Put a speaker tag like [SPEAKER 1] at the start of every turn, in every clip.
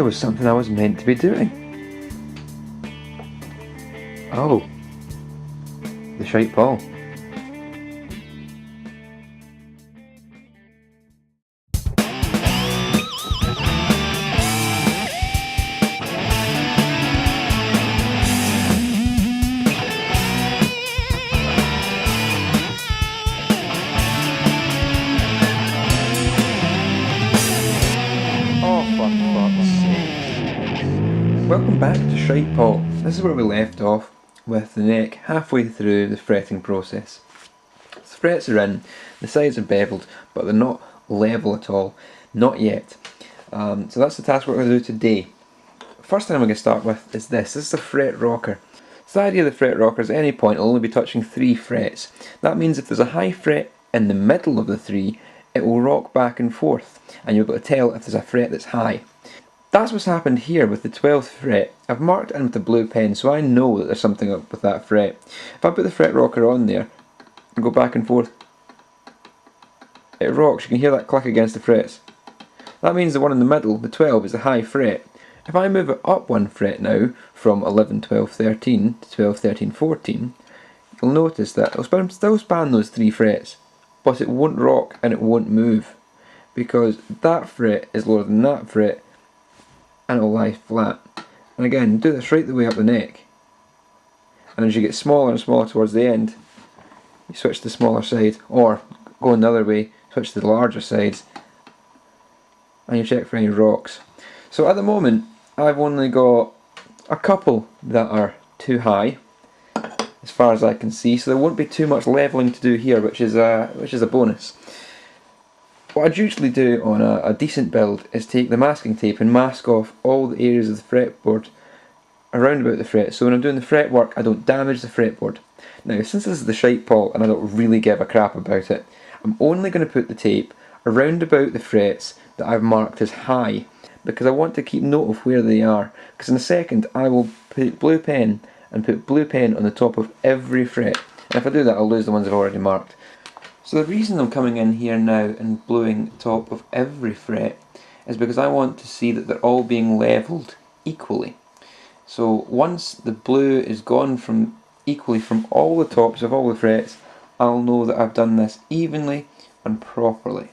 [SPEAKER 1] there was something I was meant to be doing. Oh, the Shite Paul. Oh, for fuck's sake. Welcome back to Shite Paul. This is where we left off, with the neck halfway through the fretting process. The frets are in, the sides are beveled, but they're not level at all. Not yet. So that's the task we're going to do today. First thing I'm going to start with is this. This is a fret rocker. So the idea of the fret rocker is at any point it'll only be touching 3 frets. That means if there's a high fret in the middle of the 3, it will rock back and forth, and you'll be able to tell if there's a fret that's high. That's what's happened here with the 12th fret. I've marked it in with a blue pen, so I know that there's something up with that fret. If I put the fret rocker on there and go back and forth, it rocks. You can hear that click against the frets. That means the one in the middle, the 12, is a high fret. If I move it up 1 fret now, from 11, 12, 13 to 12, 13, 14, you'll notice that it'll still span those 3 frets, but it won't rock and it won't move, because that fret is lower than that fret, and it'll lie flat. And again, do this right the way up the neck. And as you get smaller and smaller towards the end, you switch to the smaller side, or going the other way, switch to the larger sides, and you check for any rocks. So at the moment, I've only got a couple that are too high, as far as I can see, so there won't be too much levelling to do here, which is a bonus. What I'd usually do on a decent build is take the masking tape and mask off all the areas of the fretboard around about the fret, so when I'm doing the fret work I don't damage the fretboard. Now, since this is the Shite Paul and I don't really give a crap about it, I'm only going to put the tape around about the frets that I've marked as high, because I want to keep note of where they are, because in a second I will put blue pen on the top of every fret, and if I do that I'll lose the ones I've already marked. So the reason I'm coming in here now and bluing the top of every fret is because I want to see that they're all being levelled equally. So once the blue is gone from equally from all the tops of all the frets, I'll know that I've done this evenly and properly.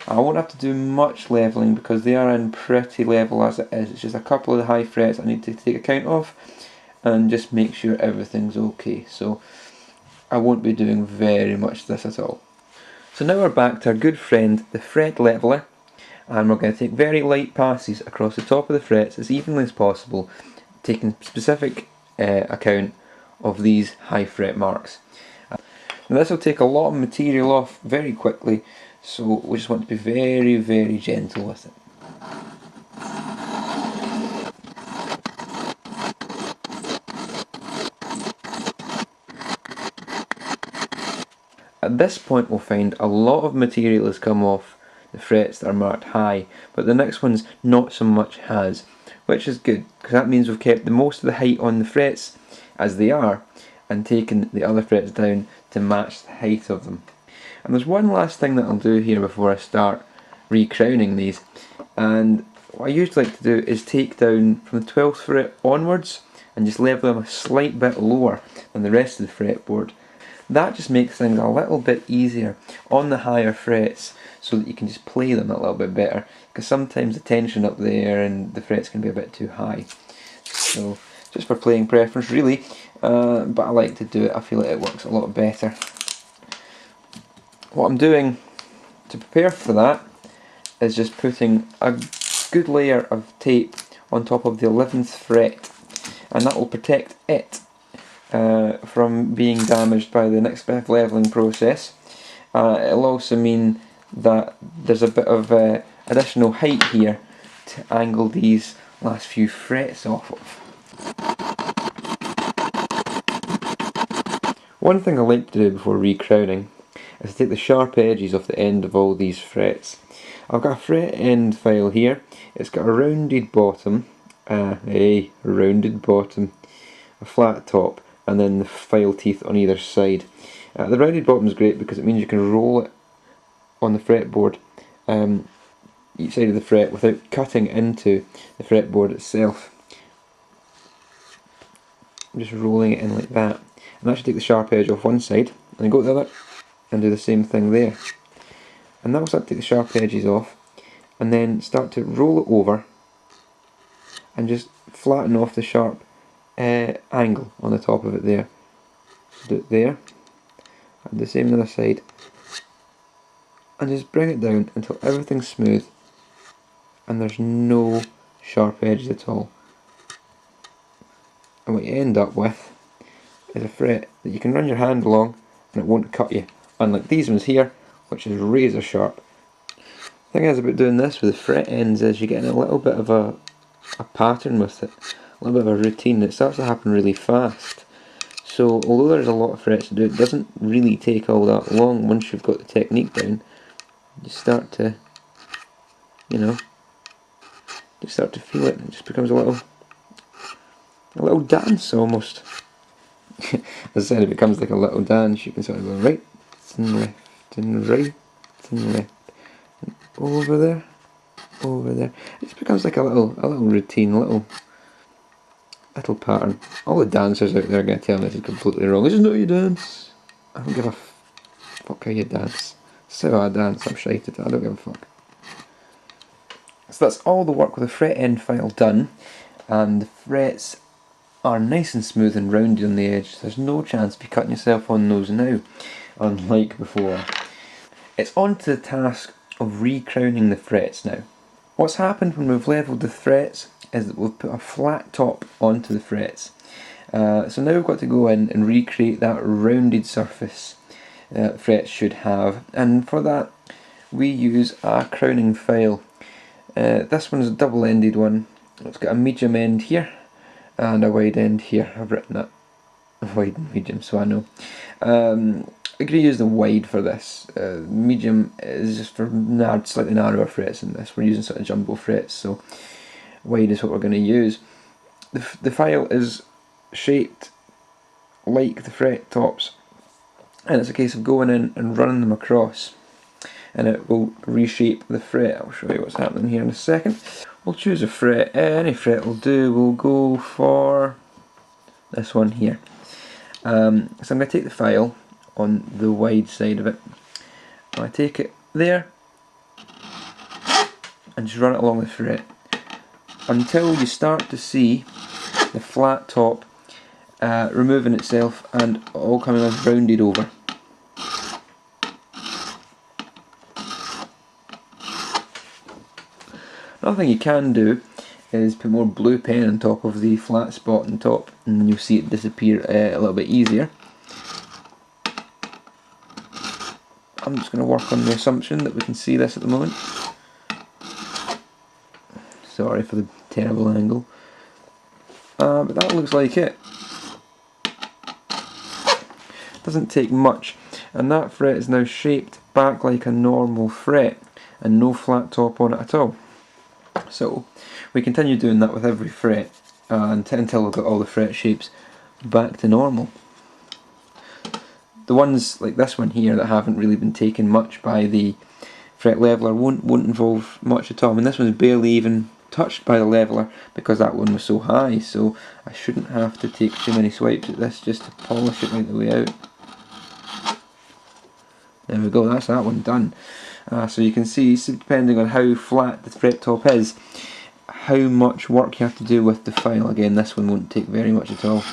[SPEAKER 1] I won't have to do much levelling because they are in pretty level as it is. It's just a couple of the high frets I need to take account of and just make sure everything's okay. So I won't be doing very much of this at all. So now we're back to our good friend the fret leveller, and we're going to take very light passes across the top of the frets as evenly as possible, taking specific account of these high fret marks. Now this will take a lot of material off very quickly, so we just want to be very, very gentle with it. At this point we'll find a lot of material has come off the frets that are marked high, but the next ones not so much has, which is good, because that means we've kept the most of the height on the frets as they are, and taken the other frets down to match the height of them. And there's one last thing that I'll do here before I start recrowning these, and what I usually like to do is take down from the 12th fret onwards and just level them a slight bit lower than the rest of the fretboard. That just makes things a little bit easier on the higher frets, so that you can just play them a little bit better, because sometimes the tension up there and the frets can be a bit too high. So just for playing preference really, but I like to do it. I feel like it works a lot better. What I'm doing to prepare for that is just putting a good layer of tape on top of the 11th fret, and that will protect it from being damaged by the next bit of levelling process. It'll also mean that there's a bit of additional height here to angle these last few frets off of. One thing I like to do before recrowning is to take the sharp edges off the end of all these frets. I've got a fret end file here. It's got a rounded bottom, a flat top, and then the file teeth on either side. The rounded bottom is great because it means you can roll it on the fretboard each side of the fret without cutting into the fretboard itself. I'm just rolling it in like that, and that should take the sharp edge off one side, and then go to the other and do the same thing there. And that will start to take the sharp edges off, and then start to roll it over and just flatten off the sharp angle on the top of it there. Do it there, and the same on the other side, and just bring it down until everything's smooth and there's no sharp edges at all. And what you end up with is a fret that you can run your hand along and it won't cut you, unlike these ones here, which is razor sharp. The thing is about doing this with the fret ends is you get in a little bit of a pattern with it, a little bit of a routine. It starts to happen really fast. So although there's a lot of frets to do, it doesn't really take all that long once you've got the technique down. You start to, you start to feel it. It just becomes a little dance almost. As I said, it becomes like a little dance. You can sort of go right and left and right and left and over there, over there. It just becomes like a little routine, a little pattern. All the dancers out there are going to tell me this is completely wrong. This is not how you dance. I don't give a fuck how you dance. So I dance, I'm shite at it, I don't give a fuck. So that's all the work with the fret end file done, and the frets are nice and smooth and rounded on the edge. There's no chance of you cutting yourself on those now, unlike before. It's on to the task of recrowning the frets now. What's happened when we've levelled the frets is that we've put a flat top onto the frets. So now we've got to go in and recreate that rounded surface that frets should have, and for that we use a crowning file. This one is a double-ended one. It's got a medium end here and a wide end here. I've written that wide and medium, so I know. I'm going to use the wide for this. Medium is just for slightly narrower frets in this. We're using sort of jumbo frets, so wide is what we're going to use. The file is shaped like the fret tops, and it's a case of going in and running them across, and it will reshape the fret. I'll show you what's happening here in a second. We'll choose a fret, any fret will do. We'll go for this one here. So I'm going to take the file on the wide side of it. I take it there and just run it along the fret until you start to see the flat top removing itself and all coming as rounded over. Another thing you can do is put more blue pen on top of the flat spot on top, and you'll see it disappear a little bit easier. I'm just going to work on the assumption that we can see this at the moment. Sorry for the terrible angle. But that looks like it. Doesn't take much, and that fret is now shaped back like a normal fret and no flat top on it at all. So we continue doing that with every fret until we've got all the fret shapes back to normal. The ones like this one here that haven't really been taken much by the fret leveler won't involve much at all. I mean, this one's barely even touched by the leveler because that one was so high, so I shouldn't have to take too many swipes at this just to polish it right the way out. There we go, that's that one done. So you can see, depending on how flat the fret top is, how much work you have to do with the file. Again, this one won't take very much at all.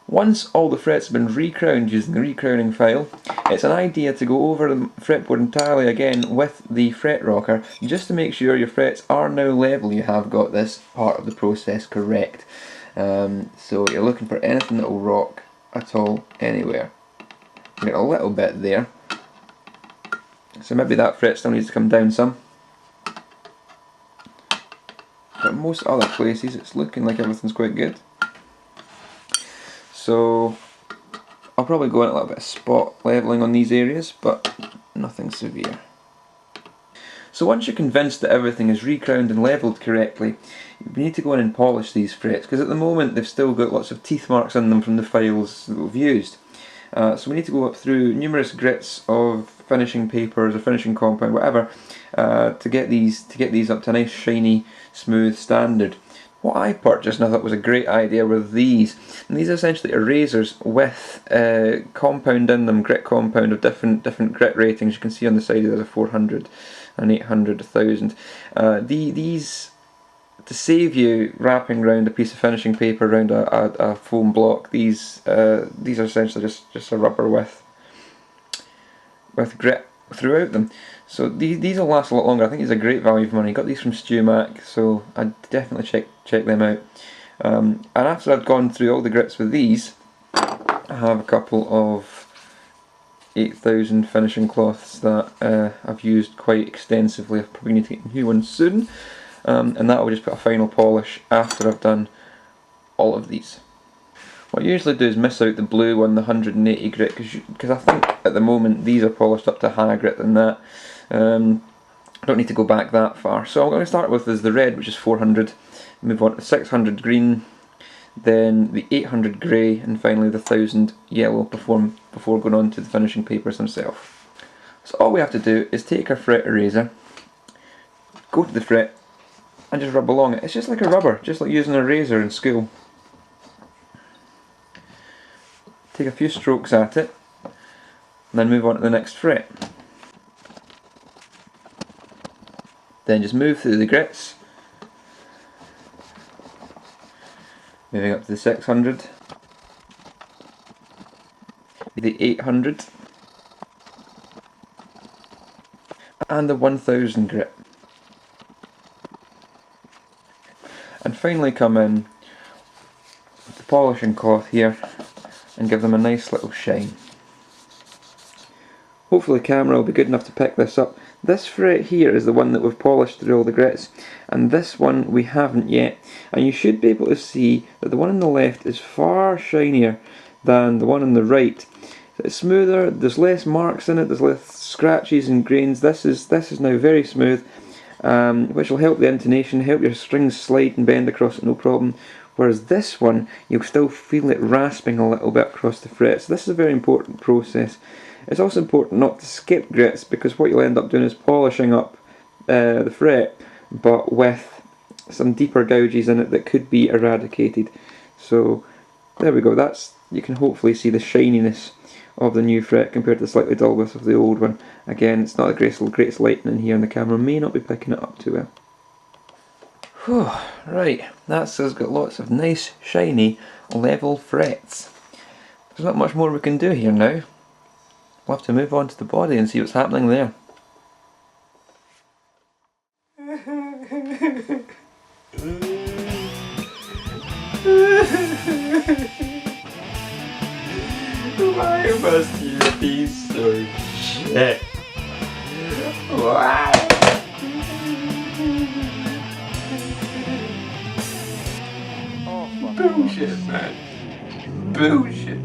[SPEAKER 1] Once all the frets have been recrowned using the recrowning file, it's an idea to go over the fretboard entirely again with the fret rocker, just to make sure your frets are now level. You have got this part of the process correct. So you're looking for anything that will rock at all, anywhere. You get a little bit there, so maybe that fret still needs to come down some. But most other places it's looking like everything's quite good. So I'll probably go in a little bit of spot levelling on these areas, but nothing severe. So once you're convinced that everything is recrowned and levelled correctly, you need to go in and polish these frets, because at the moment they've still got lots of teeth marks on them from the files that we've used. So we need to go up through numerous grits of finishing papers or finishing compound, whatever, to get these up to a nice shiny, smooth standard. What I purchased and I thought was a great idea were these. And these are essentially erasers with compound in them, grit compound of different grit ratings. You can see on the side there's a 400, an 800, 1000. These, to save you wrapping around a piece of finishing paper around a foam block, these are essentially just a rubber with grit throughout them. So these will last a lot longer. I think these are great value for money. Got these from StewMac, so I'd definitely check them out. And after I've gone through all the grits with these, I have a couple of 8000 finishing cloths that I've used quite extensively. I probably need to get new ones soon. And that will just put a final polish after I've done all of these. What I usually do is miss out the blue one, the 180 grit, because I think at the moment these are polished up to higher grit than that. I don't need to go back that far. So I'm going to start with is the red, which is 400, move on to 600 green, then the 800 grey, and finally the 1000 yellow before going on to the finishing papers themselves. So all we have to do is take our fret eraser, go to the fret, and just rub along it. It's just like a rubber, just like using a razor in school. Take a few strokes at it, and then move on to the next fret. Then just move through the grits, moving up to the 600, the 800, and the 1000 grit. And finally come in with the polishing cloth here and give them a nice little shine. Hopefully the camera will be good enough to pick this up. This fret here is the one that we've polished through all the grits, and this one we haven't yet. And you should be able to see that the one on the left is far shinier than the one on the right. It's smoother, there's less marks in it, there's less scratches and grains. This is now very smooth, which will help the intonation, help your strings slide and bend across it no problem. Whereas this one, you'll still feel it rasping a little bit across the fret. So this is a very important process. It's also important not to skip grits, because what you'll end up doing is polishing up the fret, but with some deeper gouges in it that could be eradicated. So there we go, you can hopefully see the shininess of the new fret compared to the slightly dullness of the old one. Again, it's not the greatest lighting in here and the camera may not be picking it up too well. Whew, right, that's us got lots of nice, shiny, level frets. There's not much more we can do here now. We'll have to move on to the body and see what's happening there. Why must you be so shit? Why? Bullshit, man. Bullshit.